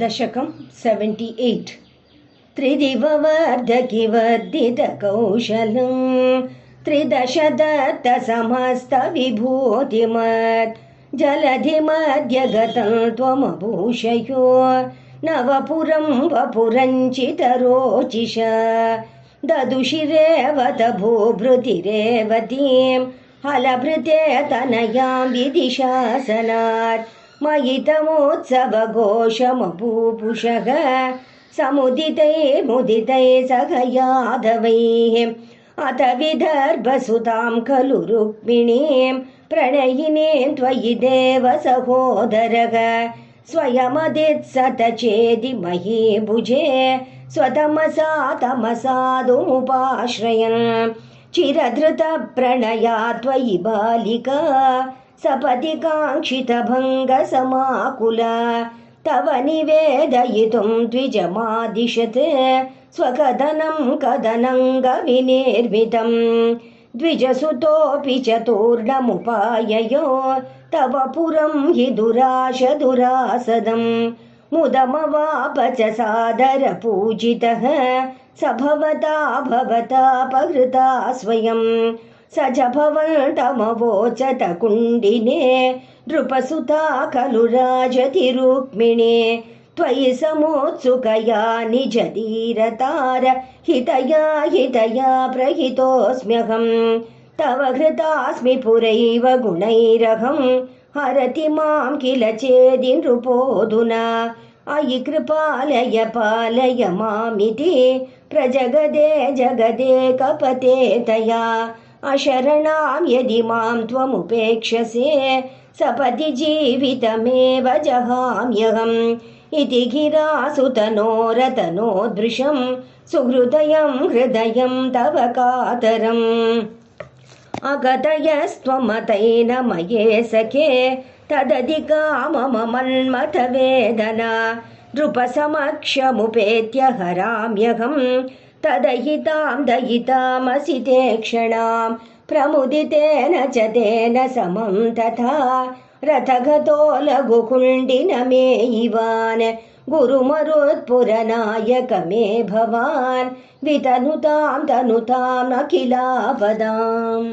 दशकं 78 त्रिदिववर्धकिवर्धितकौशलं त्रिदशदत्तसमस्तविभूतिमत् जलधिमध्यगतं त्वमभूषयो नवपुरं वपुरञ्चितरोचिष ददुषिरेवत भूभृतिरेवतीं हलभृते तनयां विधिशासनात् मयि तमोत्सवघोषमपूपुषः समुदितैर्मुदितैः सह यादवैः अथ विदर्भसुतां खलु रुक्मिणीं प्रणयिनीं त्वयि देव सहोदरः स्वयमदित्सतचेदि महीभुजे स्वतमसा तमसादुमुपाश्रयन् चिरधृतप्रणया त्वयि बालिका सपदि काङ्क्षितभङ्गसमाकुला तव निवेदयितुं द्विजमादिशत् स्वकथनं कदनङ्गविनिर्मितं द्विजसुतोऽपि चतुर्णमुपाययो तव पुरं हि दुराशदुरासदं मुदमवाप च सादरपूजितः स भवतापहृता स्वयं स च भवन्तमवोचत कुण्डिने नृपसुता खलु राजति रुक्मिणे त्वयि समोत्सुकया निजधीरतार हितया प्रहितोऽस्म्यहं तव हृतास्मि पुरैव गुणैरहं हरति मां किल चेदि नृपोऽधुना अयि कृपालय पालय मामिति प्रजगदे जगदे कपते तया अशरणां यदि मां त्वमुपेक्षसे सपदि जीवितमेव जहाम्यहम् इति गिरासुतनोरतनोदृशं सुहृदयं हृदयं तव कातरम् अगतयस्त्वमतैन मये सखे तदधिका मम मन्मथवेदना नृपसमक्षमुपेत्य हराम्यहं तदहितां दयितामसि ते क्षणां प्रमुदितेन च तेन समं तथा रथगतो लघुकुण्डिनमेयिवान् गुरुमरुत्पुरनायक मे भवान् वितनुतां तनुताम् अखिलापदाम्।